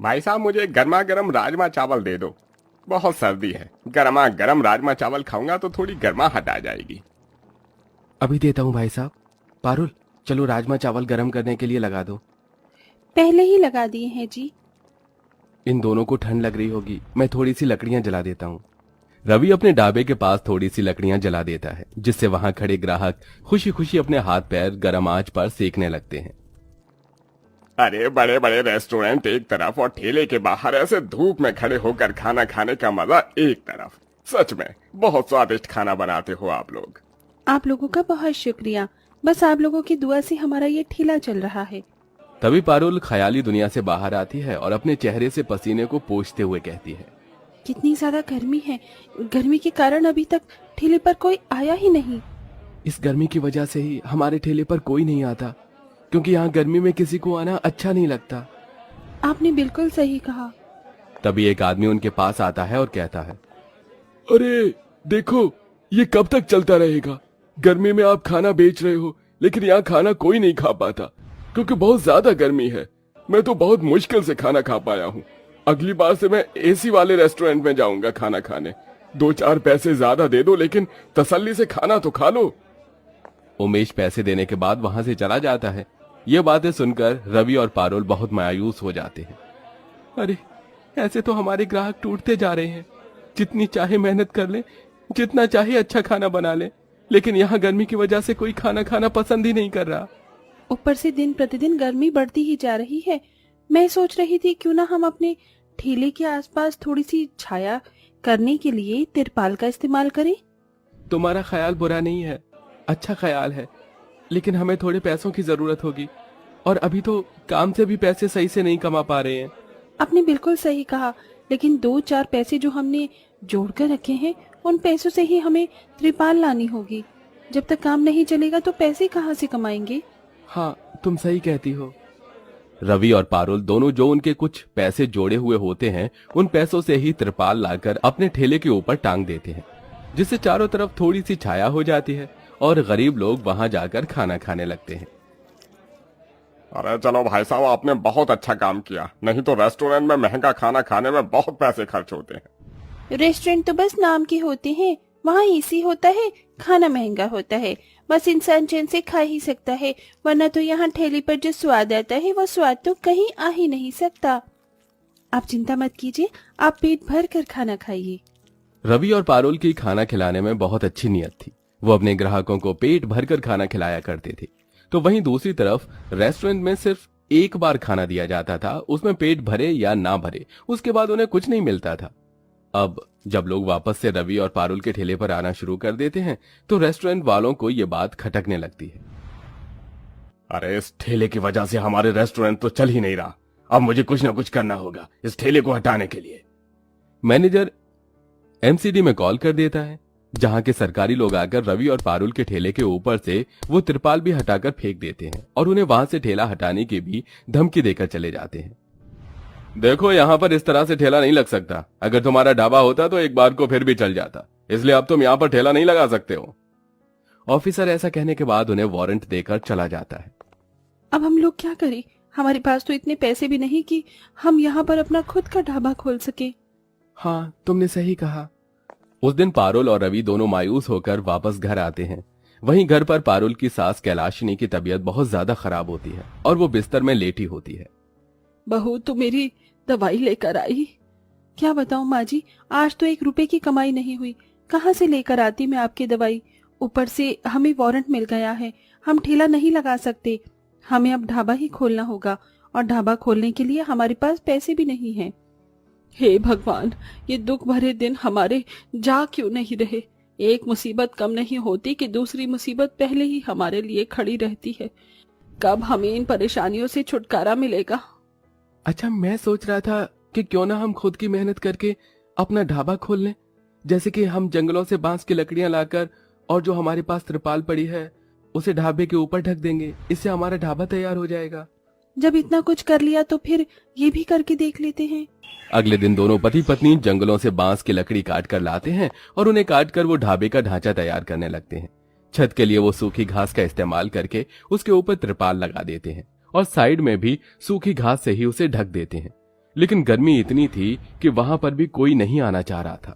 भाई साहब मुझे गर्मा गर्म राजमा चावल दे दो। बहुत सर्दी है, गर्मा गर्म राजमा चावल खाऊंगा तो थोड़ी गर्माहट आ जाएगी। अभी देता हूँ भाई साहब। पारुल, चलो राजमा चावल गरम करने के लिए लगा दो। पहले ही लगा दिए हैं जी। इन दोनों को ठंड लग रही होगी, मैं थोड़ी सी लकड़ियां जला देता हूँ। रवि अपने ढाबे के पास थोड़ी सी लकड़ियां जला देता है, जिससे वहां खड़े ग्राहक खुशी खुशी अपने हाथ पैर गर्म आंच पर सेकने लगते हैं। अरे बड़े बड़े रेस्टोरेंट एक तरफ और ठेले के बाहर ऐसे धूप में खड़े होकर खाना खाने का मजा एक तरफ। सच में बहुत स्वादिष्ट खाना बनाते हो आप लोग। आप लोगों का बहुत शुक्रिया। बस आप लोगों की दुआ से हमारा ये ठेला चल रहा है। तभी पारुल ख्याली दुनिया से बाहर आती है और अपने चेहरे से पसीने को पोंछते हुए कहती है, कितनी ज्यादा गर्मी है। गर्मी के कारण अभी तक ठेले पर कोई आया ही नहीं। इस गर्मी की वजह से ही हमारे ठेले पर कोई नहीं आता, क्योंकि यहाँ गर्मी में किसी को आना अच्छा नहीं लगता। आपने बिल्कुल सही कहा। तभी एक आदमी उनके पास आता है और कहता है, अरे देखो, ये कब तक चलता रहेगा? गर्मी में आप खाना बेच रहे हो, लेकिन यहाँ खाना कोई नहीं खा पाता, क्योंकि बहुत ज्यादा गर्मी है। मैं तो बहुत मुश्किल से खाना खा पाया हूँ। अगली बार से मैं एसी वाले रेस्टोरेंट में जाऊंगा खाना खाने। 2-4 पैसे ज्यादा दे दो, लेकिन तसल्ली से खाना तो खा लो। उमेश पैसे देने के बाद वहां से चला जाता है। ये बातें सुनकर रवि और पारुल बहुत मायूस हो जाते हैं। अरे, ऐसे तो हमारे ग्राहक टूटते जा रहे हैं। जितनी चाहे मेहनत कर ले, जितना चाहे अच्छा खाना बना ले, लेकिन यहाँ गर्मी की वजह से कोई खाना खाना पसंद ही नहीं कर रहा। ऊपर से दिन प्रतिदिन गर्मी बढ़ती ही जा रही है। मैं सोच रही थी क्यों ना हम अपने ठेले के आसपास थोड़ी सी छाया करने के लिए तिरपाल का इस्तेमाल करें। तुम्हारा ख्याल बुरा नहीं है, अच्छा ख्याल है, लेकिन हमें थोड़े पैसों की जरूरत होगी, और अभी तो काम से भी पैसे सही से नहीं कमा पा रहे हैं। आपने बिल्कुल सही कहा, लेकिन 2-4 पैसे जो हमने जोड़ कर रखे हैं, उन पैसों से ही हमें त्रिपाल लानी होगी। जब तक काम नहीं चलेगा तो पैसे कहाँ से कमाएंगे? हाँ, तुम सही कहती हो। रवि और पारुल दोनों जो उनके कुछ पैसे जोड़े हुए होते हैं, उन पैसों से ही त्रिपाल लाकर अपने ठेले के ऊपर टांग देते हैं, जिससे चारों तरफ थोड़ी सी छाया हो जाती है और गरीब लोग वहां जाकर खाना खाने लगते हैं। अरे चलो भाई साहब, आपने बहुत अच्छा काम किया। नहीं तो रेस्टोरेंट में महंगा खाना खाने में बहुत पैसे खर्च होते हैं। रेस्टोरेंट तो बस नाम के होते हैं। वहाँ एसी होता है, खाना महंगा होता है, बस इंसान चैन से खा ही सकता है। वरना तो यहाँ ठेले पर जो स्वाद आता है वो स्वाद तो कहीं आ ही नहीं सकता। आप चिंता मत कीजिए, आप पेट भर कर खाना खाइए। रवि और पारुल की खाना खिलाने में बहुत अच्छी नियत थी। वो अपने ग्राहकों को पेट भरकर खाना खिलाया करते थे। तो वहीं दूसरी तरफ रेस्टोरेंट में सिर्फ एक बार खाना दिया जाता था, उसमें पेट भरे या ना भरे, उसके बाद उन्हें कुछ नहीं मिलता था। अब जब लोग वापस से रवि और पारुल के ठेले पर आना शुरू कर देते हैं, तो रेस्टोरेंट वालों को ये बात खटकने लगती है। अरे इस ठेले की वजह से हमारे रेस्टोरेंट तो चल ही नहीं रहा। अब मुझे कुछ ना कुछ करना होगा इस ठेले को हटाने के लिए। मैनेजर एमसीडी में कॉल कर देता है, जहां के सरकारी लोग आकर रवि और पारुल के ठेले के ऊपर से वो तिरपाल भी हटाकर फेंक देते हैं और उन्हें वहां से ठेला हटाने की भी धमकी देकर चले जाते हैं। देखो, यहाँ पर इस तरह से ठेला नहीं लग सकता। अगर तुम्हारा ढाबा होता तो एक बार को फिर भी चल जाता, इसलिए अब तुम यहाँ पर ठेला नहीं लगा सकते हो। ऑफिसर ऐसा कहने के बाद उन्हें वारंट देकर चला जाता है। अब हम लोग क्या करें? हमारे पास तो इतने पैसे भी नहीं कि हम यहाँ पर अपना खुद का ढाबा खोल सके। हाँ, तुमने सही कहा। उस दिन पारुल और रवि दोनों मायूस होकर वापस घर आते हैं। वहीं घर पर पारुल की सास कैलाशिनी की तबीयत बहुत ज्यादा खराब होती है और वो बिस्तर में लेटी होती है। बहू, तू मेरी दवाई लेकर आई? क्या बताऊं माँ जी, आज तो 1 रुपए की कमाई नहीं हुई। कहाँ से लेकर आती मैं आपकी दवाई? ऊपर से हमें वारंट मिल गया है, हम ठेला नहीं लगा सकते। हमें अब ढाबा ही खोलना होगा, और ढाबा खोलने के लिए हमारे पास पैसे भी नहीं हैं। हे भगवान, ये दुख भरे दिन हमारे जा क्यों नहीं रहे? एक मुसीबत कम नहीं होती कि दूसरी मुसीबत पहले ही हमारे लिए खड़ी रहती है। कब हमें इन परेशानियों से छुटकारा मिलेगा? अच्छा, मैं सोच रहा था कि क्यों ना हम खुद की मेहनत करके अपना ढाबा खोल लें। जैसे कि हम जंगलों से बांस की लकड़ियां लाकर और जो हमारे पास त्रिपाल पड़ी है उसे ढाबे के ऊपर ढक देंगे। इससे हमारा ढाबा तैयार हो जाएगा। जब इतना कुछ कर लिया तो फिर ये भी करके देख लेते हैं। अगले दिन दोनों पति पत्नी जंगलों से बांस की लकड़ी काट कर लाते हैं और उन्हें काट कर वो ढाबे का ढांचा तैयार करने लगते हैं। छत के लिए वो सूखी घास का इस्तेमाल करके उसके ऊपर त्रिपाल लगा देते हैं और साइड में भी सूखी घास से ही उसे ढक देते हैं। लेकिन गर्मी इतनी थी कि वहां पर भी कोई नहीं आना चाह रहा था।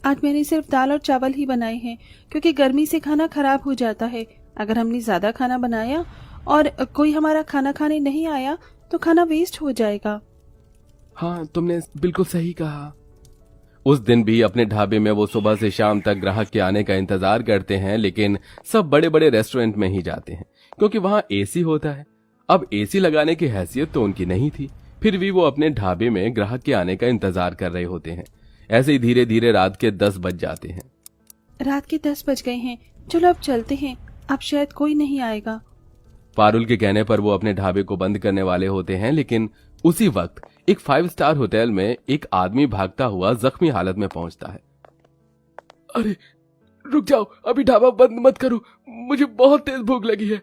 आज मैंने सिर्फ दाल और चावल ही बनाए हैं, क्योंकि गर्मी से खाना खराब हो जाता है। अगर हमने ज्यादा खाना बनाया और कोई हमारा खाना खाने नहीं आया तो खाना वेस्ट हो जाएगा। हाँ, तुमने बिल्कुल सही कहा। उस दिन भी अपने ढाबे में वो सुबह से शाम तक ग्राहक के आने का इंतजार करते हैं, लेकिन सब बड़े बड़े रेस्टोरेंट में ही जाते हैं क्योंकि वहां एसी होता है। अब एसी लगाने की हैसियत तो उनकी नहीं थी, फिर भी वो अपने ढाबे में ग्राहक के आने का इंतजार कर रहे होते हैं। ऐसे ही धीरे धीरे रात के 10 बज जाते हैं। रात के 10 बज गए हैं, चलो अब चलते हैं, अब शायद कोई नहीं आएगा। पारुल के कहने पर वो अपने ढाबे को बंद करने वाले होते हैं, लेकिन उसी वक्त एक 5 स्टार होटल में एक आदमी भागता हुआ जख्मी हालत में पहुंचता है। अरे रुक जाओ, अभी ढाबा बंद मत करो, मुझे बहुत तेज भूख लगी है।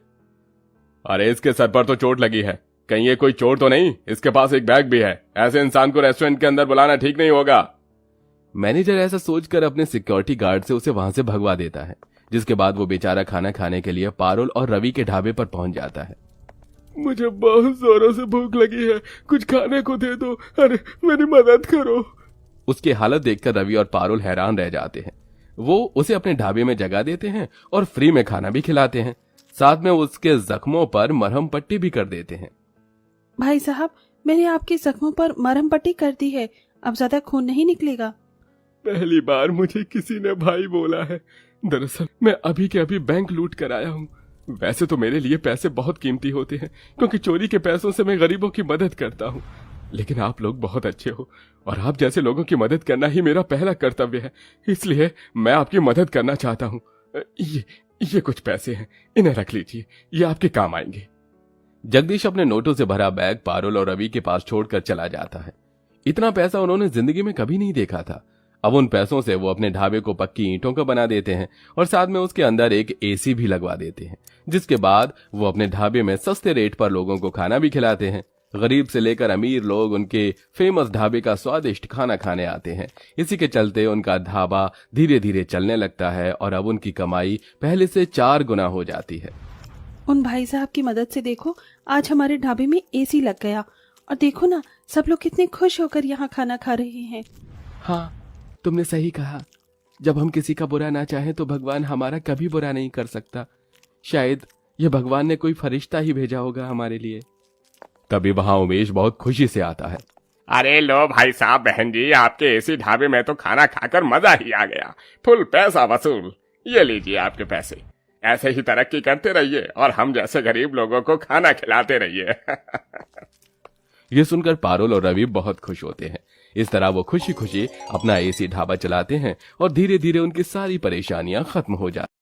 अरे इसके सर पर तो चोट लगी है, कहीं ये कोई चोर तो नहीं? इसके पास एक बैग भी है, ऐसे इंसान को रेस्टोरेंट के अंदर बुलाना ठीक नहीं होगा। मैनेजर ऐसा सोचकर अपने सिक्योरिटी गार्ड से उसे वहां से भगवा देता है, जिसके बाद वो बेचारा खाना खाने के लिए पारुल और रवि के ढाबे पर पहुंच जाता है। मुझे बहुत जोरों से भूख लगी है, कुछ खाने को दे दो, अरे मेरी मदद करो। उसकी हालत देखकर रवि और पारुल हैरान रह जाते हैं। वो उसे अपने ढाबे में जगह देते हैं और फ्री में खाना भी खिलाते हैं, साथ में उसके जख्मों पर मरहम पट्टी भी कर देते हैं। भाई साहब, मैंने आपके जख्मों पर मरहम पट्टी कर दी है, अब ज्यादा खून नहीं निकलेगा। पहली बार मुझे किसी ने भाई बोला है। दरअसल मैं अभी के अभी बैंक लूट कर आया हूँ। वैसे तो मेरे लिए पैसे बहुत कीमती होते हैं, क्योंकि चोरी के पैसों से मैं गरीबों की मदद करता हूँ, लेकिन आप लोग बहुत अच्छे हो और आप जैसे लोगों की मदद करना ही मेरा पहला कर्तव्य है, इसलिए मैं आपकी मदद करना चाहता हूँ। ये कुछ पैसे हैं, इन्हें रख लीजिए, ये आपके काम आएंगे। जगदीश अपने नोटों से भरा बैग पारुल और रवि के पास छोड़कर चला जाता है। इतना पैसा उन्होंने जिंदगी में कभी नहीं देखा था। अब उन पैसों से वो अपने ढाबे को पक्की ईंटों का बना देते हैं और साथ में उसके अंदर एक एसी भी लगवा देते हैं, जिसके बाद वो अपने ढाबे में सस्ते रेट पर लोगों को खाना भी खिलाते हैं। गरीब से लेकर अमीर लोग उनके फेमस ढाबे का स्वादिष्ट खाना खाने आते हैं। इसी के चलते उनका ढाबा धीरे धीरे चलने लगता है और अब उनकी कमाई पहले से 4 गुना हो जाती है। उन भाई साहब की मदद से देखो, आज हमारे ढाबे में एसी लग गया और देखो ना, सब लोग कितने खुश होकर यहाँ खाना खा रहे हैं। हाँ, तुमने सही कहा। जब हम किसी का बुरा ना चाहें तो भगवान हमारा कभी बुरा नहीं कर सकता। शायद ये भगवान ने कोई फरिश्ता ही भेजा होगा हमारे लिए। तभी वहां उमेश बहुत खुशी से आता है। अरे लो भाई साहब, बहन जी, आपके एसी ढाबे में तो खाना खाकर मजा ही आ गया, फुल पैसा वसूल। ये लीजिए आपके पैसे, ऐसे ही तरक्की करते रहिए और हम जैसे गरीब लोगों को खाना खिलाते रहिए। ये सुनकर पारुल और रवि बहुत खुश होते हैं। इस तरह वो खुशी खुशी अपना एसी ढाबा चलाते हैं और धीरे धीरे उनकी सारी परेशानियां खत्म हो जाती हैं।